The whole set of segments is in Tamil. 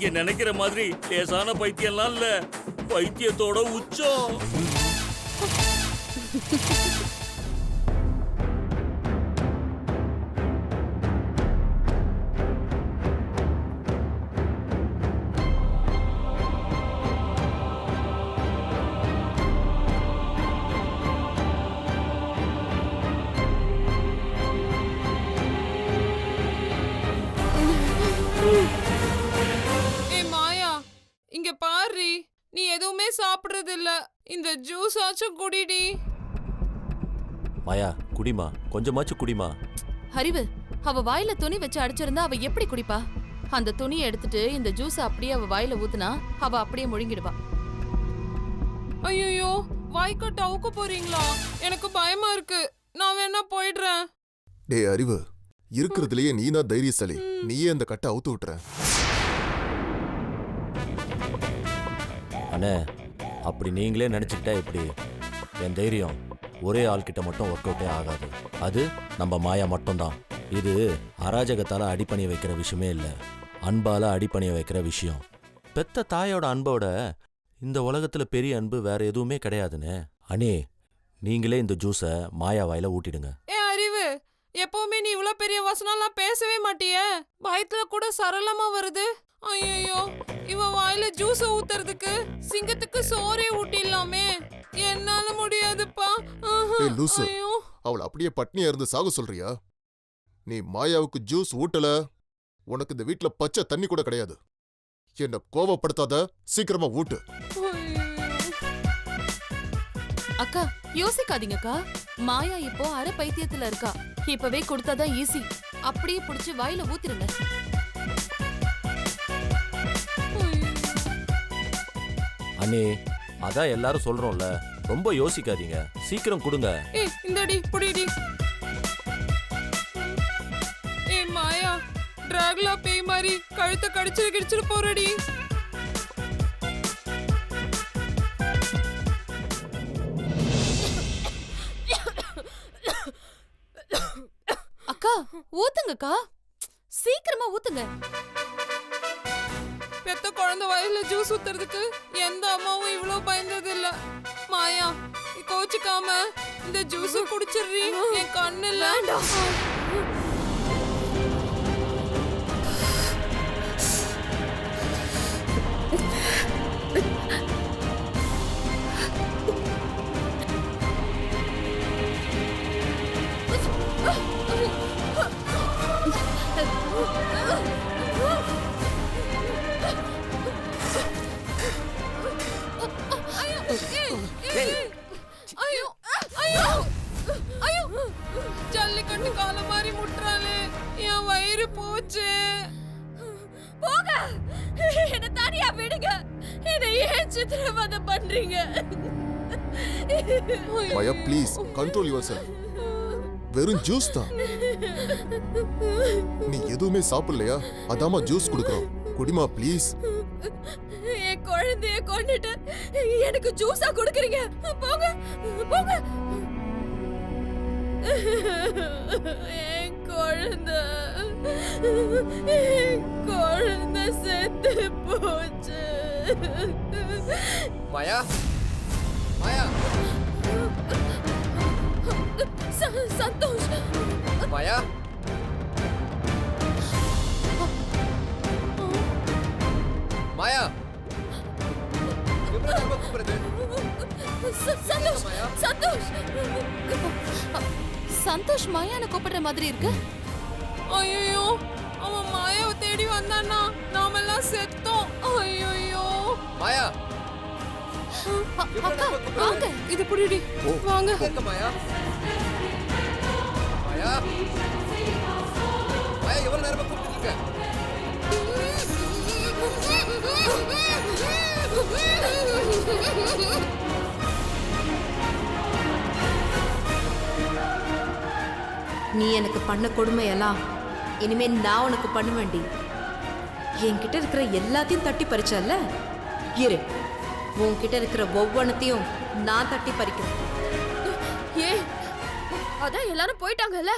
நீங்க நினைக்கிற மாதிரி லேசான பைத்தியம்லாம் இல்ல, பைத்தியத்தோட உச்சம். இங்க பாரு, நீ எதுவுமே சாப்பிடுறது இல்ல. இந்த ஜூஸ் ஆச்சும் குடிடி. மாயா குடிமா, கொஞ்சமாச்சு குடிமா. அறிவு, அவ வாயில துணி வச்சு அடிச்சிருந்தா அவ எப்படி குடிப்பா? அந்த துணியை எடுத்துட்டு இந்த ஜூஸ் அப்படியே அவ வாயில ஊத்துனா அவ அப்படியே முழுங்கிடுவா. ஐயோ, வாய்க்கட்ட அவுக்க போறீங்களா? எனக்கு பயமா இருக்கு. நான் வேணா போயிடுறேன். டேய் அறிவு, இருக்கிறதுலயே நீதான் தைரியசாலி. நீயே அந்த கட்டை அவுத்து விட்டுற. அண்ணே, அப்படி நீங்களே நினைச்சுக்கிட்டா எப்படி? என் தைரியம் ஒரே ஆள்கிட்ட மட்டும் ஒர்க் அவுட்டே ஆகாது. அது நம்ம மாயா மட்டும்தான். இது அராஜகத்தால அடிப்பணிய வைக்கிற விஷயமே இல்லை, அன்பால அடிப்பணிய வைக்கிற விஷயம். பெத்த தாயோட அன்போட இந்த உலகத்துல பெரிய அன்பு வேற எதுவுமே கிடையாதுன்னு. அண்ணே, நீங்களே இந்த ஜூஸை மாயா வாயில ஊட்டிடுங்க. அறிவு, எப்பவுமே நீ இவ்வளவு பெரிய வசனம்லாம் பேசவே மாட்டியே. பயத்துல கூட சரளமா வருது. ஐயோ, இவ வாயில ஜூஸ் ஊத்துறதுக்கு சிங்கத்துக்கு சோறே ஊட்டிடலாமே. என்னால முடியாதுப்பா. அவளை அப்படியே பட்னியா இருந்து சாக சொல்றியா? நீ மாயாவுக்கு ஜூஸ் ஊட்டல, உனக்கு இந்த வீட்டுல பச்சை தண்ணி கூட கிடையாது. என்ன கோவப்படுத்தாத, சீக்கிரமா ஊட்டு. அக்கா யோசிக்காதீங்கக்கா, மாயா இப்போ அரை பைத்தியத்துல இருக்கா. இப்பவே கொடுத்தாதான் ஈஸி. அப்படியே புடிச்சு வாயில ஊத்திருங்க. அண்ணே, அதான் எல்லாரும் சொல்றோம்ல, ரொம்ப யோசிக்காதீங்க, சீக்கிரம் கொடுங்க. இந்தடி புடிடி. மாயா, டிராகுலா பேய் மாதிரி கழுத்தை கடிச்சிட்டு போறடி. அக்கா ஊத்துங்கக்கா, சீக்கிரமா ஊத்துங்க. பெத்த குழந்தை வயல்ல ஜூஸ் ஊத்துறதுக்கு எந்த அம்மாவும் இவ்வளவு பயந்தது இல்ல. மாயா, கோச்சுக்காம இந்த ஜூஸ் குடிச்சிடுறீ. என் கண்ணு இல்ல. ஜல்லிக்கட்டு கால மாதிரி முட்டுறாளே, என் வயிறு போச்சு. போக, என்ன தனியா விடுங்க. என்ன ஏன் சித்திரவதை பண்றீங்க? மாயா ப்ளீஸ் கண்ட்ரோல் யுவர்செல்ஃப். வெறும் ஜூஸ் தான். நீ எதுவுமே சாப்பிடலையா? அதாமா ஜூஸ் குடுக்குறோம், குடிமா ப்ளீஸ். என் குழந்தைய கொண்டுட்டு எனக்கு ஜூஸா குடுக்குறீங்க? போங்க போங்க. என் குழந்தை செத்து போச்சு. மாயா, மாயா, சந்தோஷ். மாயா, மாயா, எப்படி நம்ம கூப்பிடுறது? சந்தோஷ், சந்தோஷ். சந்தோஷ் மாயானை கூப்பிடுற மாதிரி இருக்கு. ஐயோ, அவன் மாயாவை தேடி வந்தானா நாமெல்லாம் செத்தோம். ஐயோ மாயா, அக்கா வாங்க. இது புடிடி, வாங்க. மாயா, மாயா, மாயா, எவ்வளவு நேரமா கூப்பிட்டு இருக்க? நீ எனக்கு பண்ண கொடுமையெல்லாம் இனிமே நான் உனக்கு பண்ண வேண்டி. என்கிட்ட இருக்கிற எல்லாத்தையும் தட்டி பறிச்சல்ல, இரு, உன்கிட்ட இருக்கிற ஒவ்வொன்றத்தையும் நான் தட்டி பறிக்கிறேன். ஏ, அதான் எல்லாரும் போயிட்டாங்கல்ல,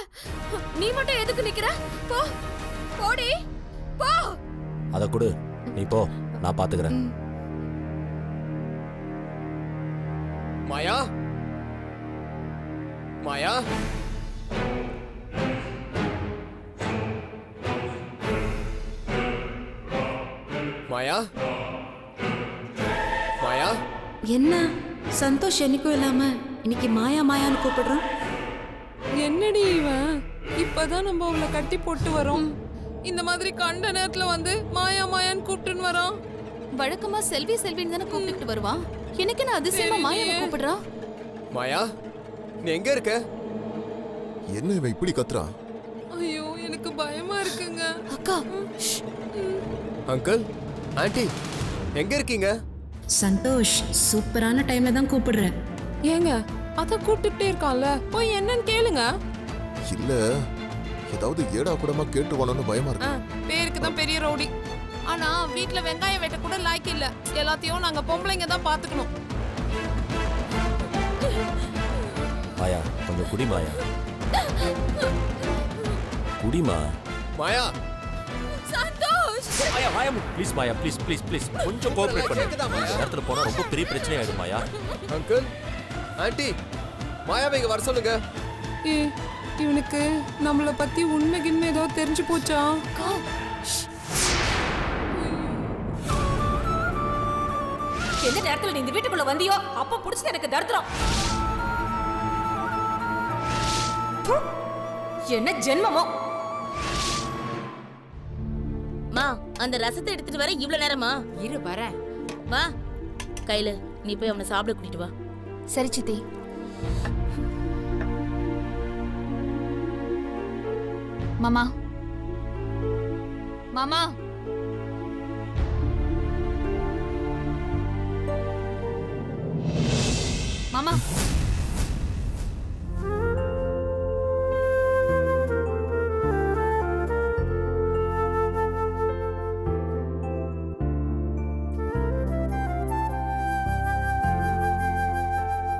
நீ மட்டும் எதுக்கு நிக்கிற? போ, போடி, போ. அத கொடு. நீ போ, நான் பாத்துக்கிறேன். மாயா மாயா மாயா மாயா என்ன சந்தோஷ் என்னைக்கும் இல்லாம இன்னைக்கு மாயா மாயான்னு கூப்பிடுறான்? என்னடி இவன் இப்பதான் நம்ம அவளை கட்டி போட்டு வரோம், இந்த மாதிரி கண்ட நேரத்துல வந்து மாயா மாயான்னு கூப்பிட்டுன்னு வரான். வழக்கமா செல்வி செல்வின்னு தானே கூப்பிட்டு வருவான். எனக்கு என்ன அதிசயமா மாயாவை கூப்பிடுறான்? மாயா நீ எங்க இருக்க? என்ன இவன் இப்படி கத்துறான்? ஐயோ எனக்கு பயமா இருக்குங்க. அக்கா அங்கிள் ஆண்டி எங்க இருக்கீங்க? சந்தோஷ் சூப்பரான டைம்ல தான் கூப்பிடுறேன். ஏங்க அதான் கூப்பிட்டுட்டே இருக்கான்ல, போய் என்னன்னு கேளுங்க. இல்ல ஏதாவது ஏடா கூடமா கேட்டுவானோன்னு பயமா இருக்கு. பேருக்கு தான் பெரிய ரவுடி, ஆனா வீட்ல வெங்காயம் வெட்ட கூட லாய்க்கு இல்ல. எல்லாத்தையும் நாங்க பொம்பளைங்க தான் பாத்துக்கணும். மாயா கொஞ்சம் குடி மாயா, குடிமா. Maya Santosh Maya Maya please Maya, please please please கொஞ்சம் கோஆபரேட் பண்ணு. கேக்குதா மாயா? இந்த நேரத்துல போனா ரொம்ப பெரிய பிரச்சனை ஆயிடும் மாயா. அங்கிள் ஆண்டி மாயாவை இங்க வர சொல்லுங்க. இவனுக்கு நம்மள பத்தி உண்மை கிண்மை ஏதோ தெரிஞ்சு போச்சா? எந்த நேரத்துல நீ இந்த வீட்டுக்குள்ள வந்தியோ அப்ப புடிச்சது எனக்கு தடுத்துறோம். என்ன ஜென்மமோ. மா அந்த ரசத்தை எடுத்துட்டு வர இவ்வளவு நேரமா? இரு வரேன். வா கையில நீ போய் அவனை சாப்பிட கூட்டிட்டு வா. சரி சித்தி. மாமா மாமா மாமா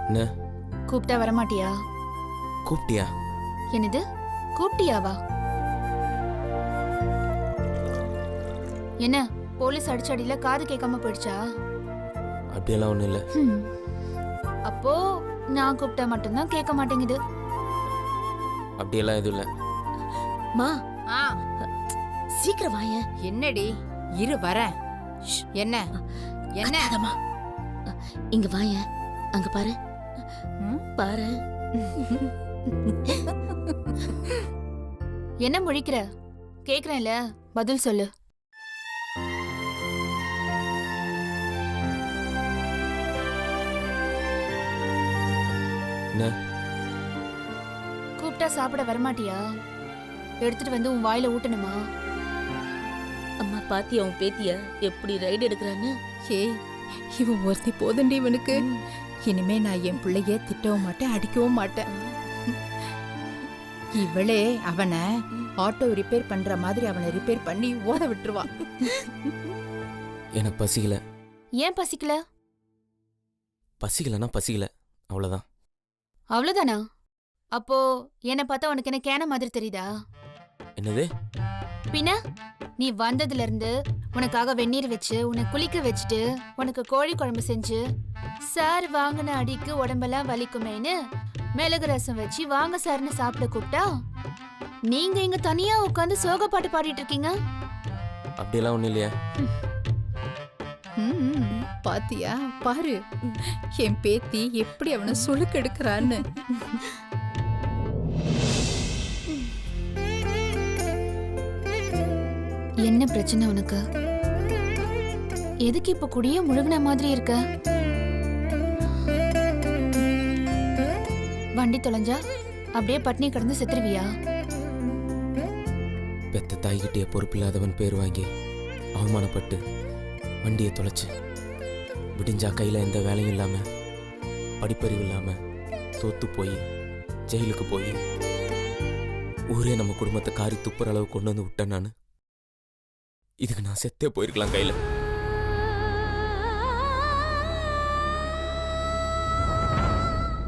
என்ன கூப்பிட்டா வரமாட்டியா? கூப்பிட்டியா? என்னது கூப்பிட்டியாவா? என்ன போலீஸ் அடிச்சடியில காது கேட்காம போயிடுச்சா? அப்படியெல்லாம் ஒண்ணும் இல்ல. அப்போ நான் கூப்பிட்டா மட்டும்தான் கேட்க மாட்டேங்குது. அப்படியெல்லாம் எதுவும் இல்ல. மா ஆ சீக்கிரம் வாயேன். என்னடி? இரு வரேன். என்ன என்ன? கத்தாதம்மா. இங்க வாயேன். அங்க பாரு பாரு. என்ன முழிக்கிற? கேக்குறேன்ல, பதில் சொல்லு. என்ன? கூப்பிட்டா சாப்பிட வரமாட்டியா? எடுத்துட்டு வந்து உன் வாயில ஊட்டணுமா? அம்மா பாத்தியா உன் பேத்திய எப்படி ரைடு எடுக்கிறான்னு? ஏய் இவன் ஒருத்தி போதண்டி இவனுக்கு. இனிமே நான் என் பிள்ளைய திட்டவும் மாட்டேன் அடிக்கவும் மாட்டேன். இவளே அவனை ஆட்டோ ரிப்பேர் பண்ற மாதிரி அவனை ரிப்பேர் பண்ணி ஓத விட்டுருவா. எனக்கு பசிக்கல. ஏன் பசிக்கல? பசிக்கலன்னா பசிக்கல, அவ்வளவுதான். அவ்வளவுதானா? அப்போ என்ன பார்த்தா உனக்கு என்ன கேன மாதிரி தெரியுதா? என்னது? பின்ன நீ வந்ததுல இருந்து உனக்காக வெந்நீர் வச்சு உன்னை குளிக்க வச்சுட்டு உனக்கு கோழி குழம்பு செஞ்சு சார் வாங்கின அடிக்கு உடம்பெல்லாம் வலிக்குமேன்னு மிளகு ரசம் வச்சு வாங்க சார்னு சாப்பிட கூப்பிட்டா நீங்க இங்க தனியா உட்காந்து சோக பாட்டு பாடிட்டு இருக்கீங்க. அப்படியெல்லாம் ஒண்ணும் இல்லையா? பாத்தியா பாரு என் பேத்தி எப்படி அவனை சுளுக்கு எடுக்கிறான்னு. என்ன பிரச்சனை உனக்கு? எதுக்கு இப்ப குடிய முழுகின மாதிரி இருக்க? வண்டி தொலைஞ்சா அப்படியே பட்னி கிடந்து செத்துருவியா? பெத்த தாய்கிட்டே பொறுப்பில்லாதவன் பேர் வாங்கி அவமானப்பட்டு வண்டியை தொலைச்சு விடிஞ்சா கையில எந்த வேலையும் இல்லாம படிப்பறிவு இல்லாம தோத்து போய் ஜெயிலுக்கு போய் ஊரே நம்ம குடும்பத்தை காரி துப்புற அளவு கொண்டு வந்து விட்டேன் நான். இதுக்கு நான் செத்தே போயிருக்கலாம் கையில.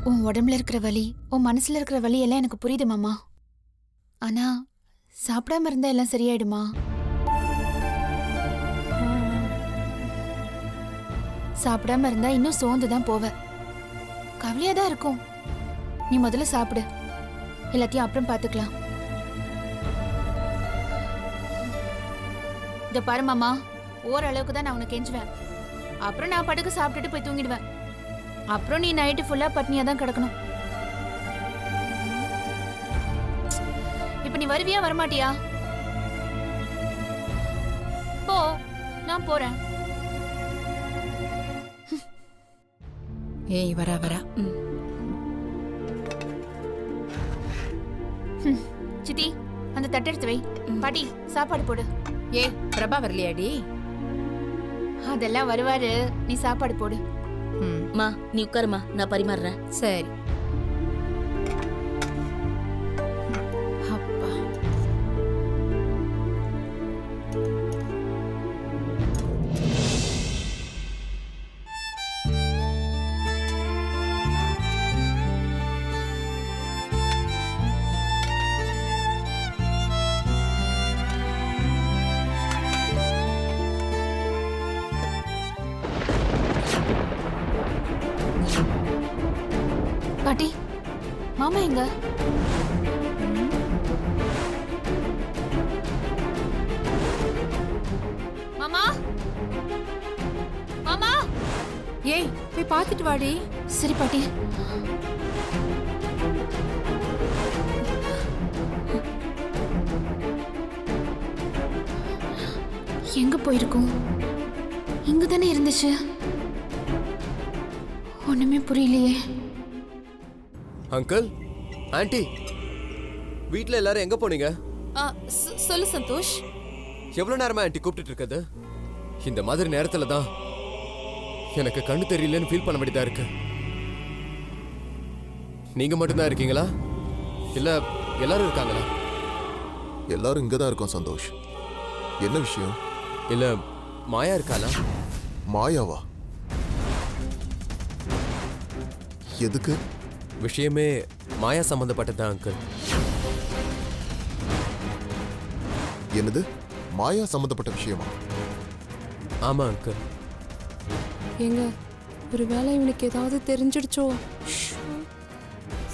உன் உடம்புல இருக்கிற வலி உன் மனசுல இருக்கிற வலி எல்லாம் எனக்கு புரியுது மாமா. ஆனா சாப்பிடாம இருந்தா எல்லாம் சரியாயிடுமா? சாப்பிடாம இருந்தா இன்னும் சோர்ந்து தான் போவ. கவலையா தான் இருக்கும். நீ முதல்ல சாப்பிடு, எல்லாத்தையும் அப்புறம் பார்த்துக்கலாம். இத பாரு மாமா, ஓரளவுக்கு தான் நான் உனக்கு கெஞ்சுவேன். அப்புறம் நான் படுக்க சாப்பிட்டுட்டு போய் தூங்கிடுவேன். அப்புறம் நீ நைட்டு ஃபுல்லா பட்னியா தான் கிடக்கணும். இப்ப நீ வருவியா வரமாட்டியா? போ, நான் போறேன். ஏய் வரா வரா. சித்தி, அந்த தட்டு எடுத்து வை. பாட்டி, சாப்பாடு போடு. ஏய் பிரபா வரலையாடி? அதெல்லாம் வருவாரு, நீ சாப்பாடு போடு. மா நீ உட்காருமா, நான் பரிமாறுறேன். சரி. அப்பா. பாட்டி, மாமா எங்க? மாமா, மாமா. ஏய் போய் பார்த்துட்டு வாடி. சரி பாட்டி. எங்க போயிருக்கோம்? இங்க தானே இருந்துச்சு. ஒண்ணுமே புரியலையே. அங்கிள், ஆன்ட்டி, வீட்ல எல்லாரும் எங்க போனீங்க? சொல்லு சந்தோஷ். எவ்வளவு நேரமா ஆன்ட்டி கூப்பிட்டுட்டு இருக்குது? இந்த மாதிரி நேரத்துல தான் எனக்கு கண்ணு தெரியலன்னு ஃபீல் பண்ண வேண்டியதா இருக்கு. நீங்க மட்டும்தான் இருக்கீங்களா, இல்ல எல்லாரும் இருக்காங்களா? எல்லாரும் இங்கதான் இருக்கோம் சந்தோஷ். என்ன விஷயம்? இல்ல மாயா இருக்காளா? மாயாவா? எதுக்கு? விஷயமே மாயா சம்பந்தப்பட்டதுதான் அங்கிள். என்னது, மாயா சம்பந்தப்பட்ட விஷயமா? ஆமா அங்கிள். எங்க ஒருவேளை இவனுக்கு ஏதாவது தெரிஞ்சிடுச்சோ?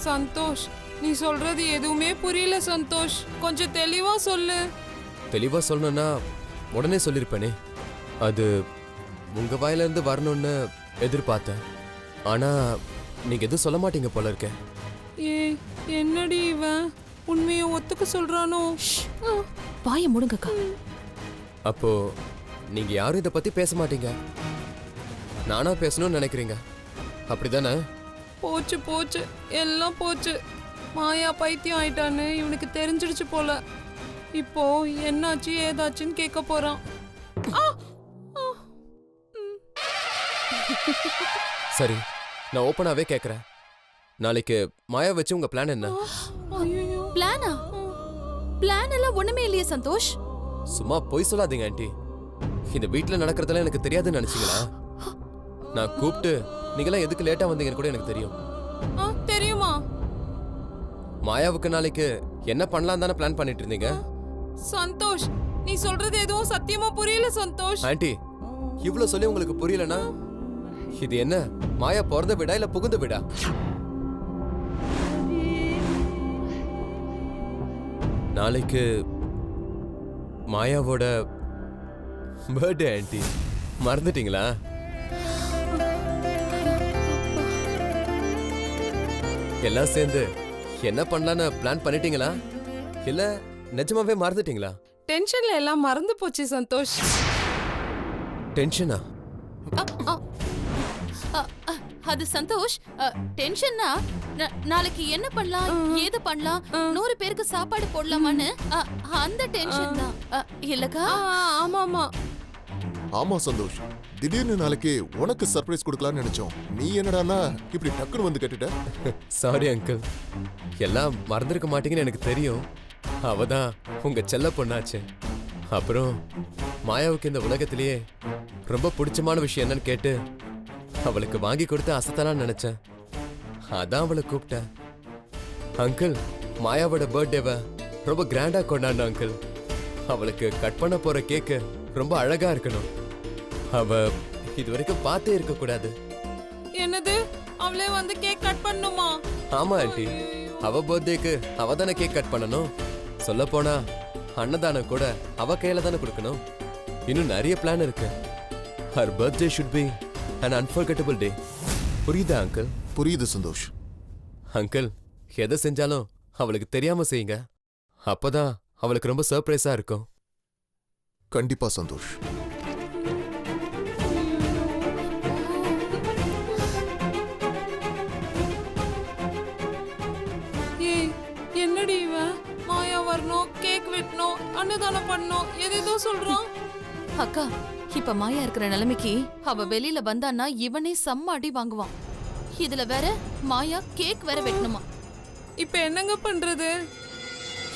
சந்தோஷ், நீ சொல்றது எதுவுமே புரியல சந்தோஷ். கொஞ்சம் தெளிவா சொல்லு. தெளிவா சொல்லணும்னா உடனே சொல்லிருப்பேனே. அது உங்க வாயில இருந்து வரணும்னு எதிர்பார்த்தேன். ஆனா நீங்க எதுவும் சொல்ல மாட்டீங்க போல இருக்க. ஏய், என்னடி இவன் உண்மையை ஒத்துக்க சொல்றானோ? வாயை முடுங்கக்கா. அப்போ நீங்க யாரும் இதை பத்தி பேச மாட்டீங்க, நானா பேசணும்னு நினைக்கிறீங்க, அப்படிதானே? போச்சு போச்சு, எல்லாம் போச்சு. மாயா பைத்தியம் ஆயிட்டான்னு இவனுக்கு தெரிஞ்சிடுச்சு போல. இப்போ என்னாச்சு ஏதாச்சுன்னு கேட்க போறான். சரி, நான் ஓப்பனாவே கேட்கறேன். நாளைக்கு மாயா வச்சு உங்க பிளான் என்ன? பிளானா? பிளான் எல்லாம் ஒண்ணுமே இல்லையே சந்தோஷ். சும்மா பொய் சொல்லாதீங்க ஆண்டி. இந்த வீட்டுல நடக்கிறதெல்லாம் எனக்கு தெரியாதுன்னு நினைச்சீங்களா? நான் கூப்பிட்டு நீங்களாம் எதுக்கு லேட்டா வந்தீங்கன்னு கூட எனக்கு தெரியும். தெரியுமா? மாயாவுக்கு நாளைக்கு என்ன பண்ணலாம் தானே பிளான் பண்ணிட்டு இருந்தீங்க. சந்தோஷ், நீ சொல்றது எதுவும் சத்தியமா புரியல சந்தோஷ். ஆண்டி, இவ்வளவு சொல்லி உங்களுக்கு புரியலனா இது என்ன மாயா பிறந்த விடா இல்ல புகுந்த விடா? நாளைக்கு மாயாவோட பர்த்டே ஆண்டி, மறந்துட்டீங்களா? எல்லாம் சேர்ந்து என்ன பண்ணலான்னு பிளான் பண்ணிட்டீங்களா இல்ல நிஜமாவே மறந்துட்டீங்களா? டென்ஷன்ல எல்லாம் மறந்து போச்சு சந்தோஷ். டென்ஷனா? அது சந்தோஷ், டென்ஷன்னா நாளைக்கு என்ன பண்ணலாம், ஏது பண்ணலாம், 100 பேருக்கு சாப்பாடு போடலாமான்னு அந்த டென்ஷன் தான் இல்லக்கா? ஆமா ஆமா ஆமா சந்தோஷ், திடீர்னு நாளைக்கு உனக்கு சர்ப்ரைஸ் கொடுக்கலாம்னு நினைச்சோம். நீ என்னடானா இப்படி டக்குன்னு வந்து கேட்டுட்ட. சாரி அங்கிள், எல்லாம் மறந்துருக்க மாட்டீங்கன்னு எனக்கு தெரியும். அவதான் உங்க செல்ல பொண்ணாச்சு. அப்புறம் மாயாவுக்கு இந்த உலகத்திலேயே ரொம்ப பிடிச்சமான விஷயம் என்னன்னு கேட்டு அவளுக்கு வாங்கி கொடுத்து அசத்தலான்னு நினைச்சேன். அதான் அவளை கூப்பிட்டேன். அங்கிள், மாயாவோட பர்த்டேவை ரொம்ப கிராண்டா கொண்டாடணும் அங்கிள். அவளுக்கு கட் பண்ண போற கேக்கு ரொம்ப அழகா இருக்கணும். அவ இது வரைக்கும் பார்த்தே இருக்க கூடாது. என்னது, அவளே வந்து கேக் கட் பண்ணுமா? ஆமா ஆண்டி, அவ பர்த்டேக்கு அவ தானே கேக் கட் பண்ணணும். சொல்ல போனா அன்னதானம் கூட அவ கையில தானே கொடுக்கணும். இன்னும் நிறைய பிளான் இருக்கு. her birthday should be an unforgettable day. புரியுதா அங்கிள்? புரியுது சந்தோஷ். அங்கிள், எதை செஞ்சாலும் அவளுக்கு தெரியாம செய்யுங்க. அப்பதான் அவளுக்கு ரொம்ப சர்ப்ரைஸா இருக்கும். கண்டிப்பா சந்தோஷ். ஏய், என்னடி இவன்? மாயா வரணும், கேக் வெட்டணும், அன்னதானம் பண்ணணும், எதேதோ சொல்றான். அக்கா, இப்ப மாயா இருக்கிற நிலைமைக்கு அவ வெளியில வந்தான்னா இவனே செம்ம அடி வாங்குவான். இதுல வேற மாயா கேக் வேற வெட்டணுமா? இப்ப என்னங்க பண்றது?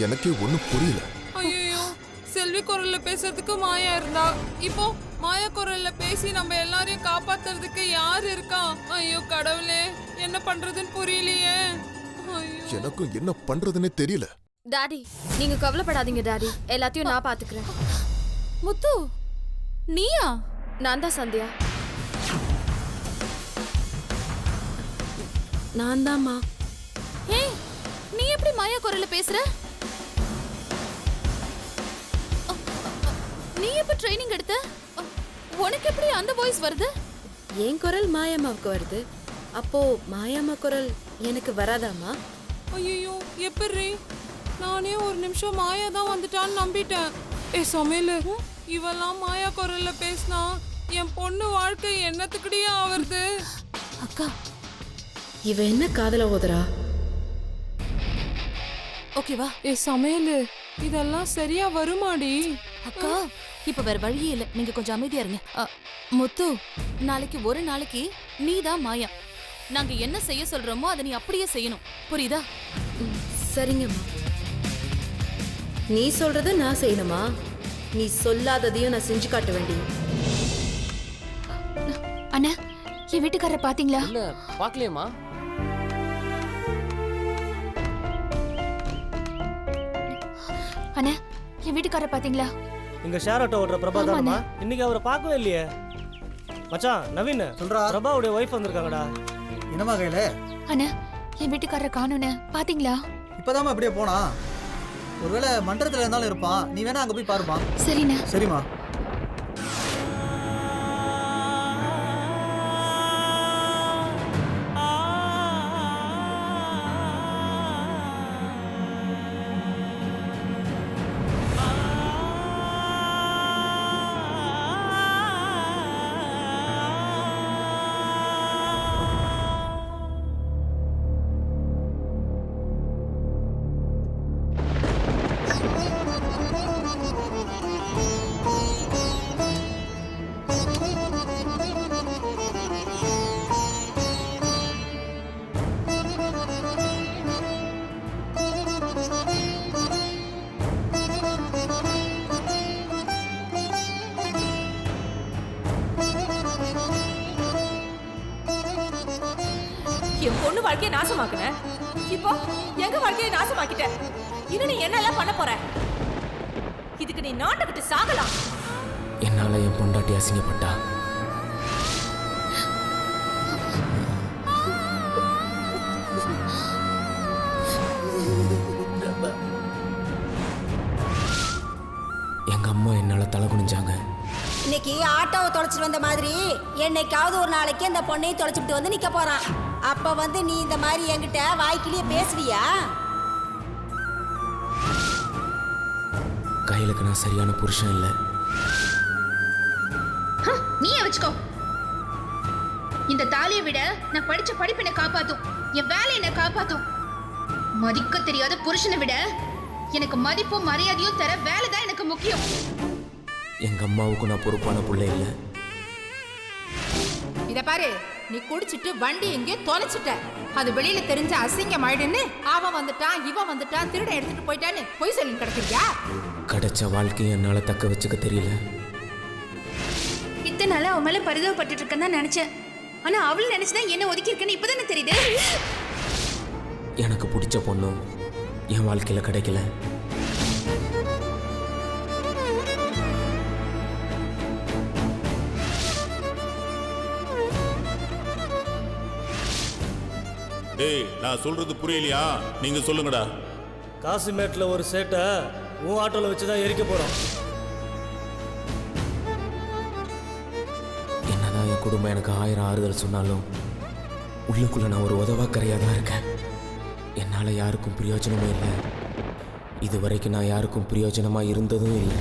எனக்கே ஒண்ணும் புரியல. ஐயோ, செல்வி குரல்ல பேசுறதுக்கு மாயா இருந்தா, இப்போ மாயா குரல்ல பேசி நம்ம எல்லாரையும் காப்பாத்துறதுக்கு யார் இருக்கா? ஐயோ கடவுளே, என்ன பண்றதுன்னு புரியலையே. ஐயோ, எனக்கும் என்ன பண்றதுன்னே தெரியல. டாடி, நீங்க கவலைப்படாதீங்க டாடி, எல்லாத்தையும் நான் பாத்துக்கிறேன். முத்து, நீயா? நான் தான் சந்தியா. நான் தான்மா. ஏய், நீ எப்படி மாயா குரல்ல பேசுற? நீ எப்ப ட்ரைனிங் எடுத்த? உனக்கு எப்படி அந்த வாய்ஸ் வருது? என் குரல் மாயம்மாவுக்கு வருது, அப்போ மாயம்மா குரல் எனக்கு வராதாமா? ஐயோ, எப்படி? நானே ஒரு நிமிஷம் மாயா தான் வந்துட்டான்னு நம்பிட்டேன். ஏ சமையலு, இவெல்லாம் மாயா குரல்ல பேசினா என் பொண்ணு வாழ்க்கை என்னத்துக்குடியா ஆவறது? அக்கா, இவ என்ன காதல ஓதுறா? ஓகேவா? ஏ சமையலு, இதெல்லாம் சரியா வருமாடி? அக்கா, இப்ப வேற வழியே இல்ல, நீங்க கொஞ்சம் அமைதியா இருங்க. முத்து, நாளைக்கு ஒரு நாளைக்கு நீதான் மாயா. நாங்க என்ன செய்ய சொல்றோமோ அதை நீ அப்படியே செய்யணும், புரியுதா? சரிங்கம்மா. நீ சொல்றத நான் செய்யணுமா? நீ சொல்லாததையும் நான் செஞ்சு காட்ட வேண்டிய. அண்ணா, என் வீட்டுக்காரரை பாத்தீங்களா? இல்ல, பாக்கலையேம்மா. அண்ணா, என் வீட்டுக்காரரை பாத்தீங்களா? இங்க ஷேர் ஆட்டோ ஓட்டுற பிரபா தானமா? இன்னைக்கு அவரை பார்க்கவே இல்லையே. மச்சான் நவீன் சொல்றா, பிரபாவுடைய ஒய்ஃப் வந்திருக்காங்கடா. என்னமா கையில? அண்ணா, என் வீட்டுக்காரரை காணோன்னு பாத்தீங்களா? இப்பதாமா அப்படியே போனா. ஒருவேளை மண்டலத்துல இருந்தாலும் இருப்பான், நீ வேணா அங்க போய் பாருமா. சரிண்ணா. சரிம்மா. என் பொண்ணு வாழ்க்கையை நாசமாக்குன, இப்போ எங்க வாழ்க்கையை நாசமாக்கிட்ட. இன்னும் நீ என்னெல்லாம் பண்ண போற? இதுக்கு நீ நாட்டுக்கிட்டு சாகலாம். என்னால என் பொண்டாட்டி அசிங்கப்பட்டா. எங்க அம்மா என்னால தலை குனிஞ்சாங்க. இன்னைக்கு ஆட்டோவை தொலைச்சிட்டு வந்த மாதிரி என்னைக்காவது ஒரு நாளைக்கு அந்த பொண்ணையும் தொலைச்சிட்டு வந்து நிக்க போறான். அப்ப வந்து நீ இந்த மாதிரி என்கிட்ட வாய்க்கிலேயே பேசுவியா? கையிலுக்கு நான் சரியான புருஷன் இல்லை. நீயே வச்சுக்கோ. இந்த தாலியை விட நான் படிச்ச படிப்பு என்ன காப்பாத்தும், என் வேலை என்ன காப்பாத்தும். மதிக்க தெரியாத புருஷனை விட எனக்கு மதிப்பும் மரியாதையும் தர வேலை தான் எனக்கு முக்கியம். எங்க அம்மாவுக்கு நான் பொறுப்பான பிள்ளை இல்லை. இத பாரு, நீ குடிச்சிட்டு வண்டி எங்கேயோ தொலைச்சிட்ட. அது வெளியில தெரிஞ்ச அசிங்கம் ஆயிடுன்னு அவன் வந்துட்டான், இவன் வந்துட்டான், திருட எடுத்துட்டு போயிட்டான்னு பொய் சொல்லி கிடக்குறியா? கிடைச்ச வாழ்க்கையை என்னால தக்க வச்சுக்க தெரியல. இத்தனை நாளா அவன் மேல பரிதாபப்பட்டு இருக்கேன்னு தான் நினைச்சேன். ஆனா அவள் நினைச்சுதான் என்ன ஒதுக்கி இருக்கேன்னு இப்பதானே தெரியுது. எனக்கு பிடிச்ச பொண்ணும் என் வாழ்க்கையில கிடைக்கல. டேய் நான் சொல்றது புரியலையா? நீங்க சொல்லுங்கடா. காசிமேட்டில் ஒரு சேட்டை உன் ஆட்டோவில் வச்சு தான் எரிக்க போகிறோம். என்னதான் என் குடும்பம் எனக்கு 1000 ஆறுதல் சொன்னாலும் உள்ளுக்குள்ள நான் ஒரு உதவாக்கரையாக தான் இருக்கேன். என்னால் யாருக்கும் பிரயோஜனமே இல்லை. இதுவரைக்கும் நான் யாருக்கும் பிரயோஜனமாக இருந்ததும் இல்லை.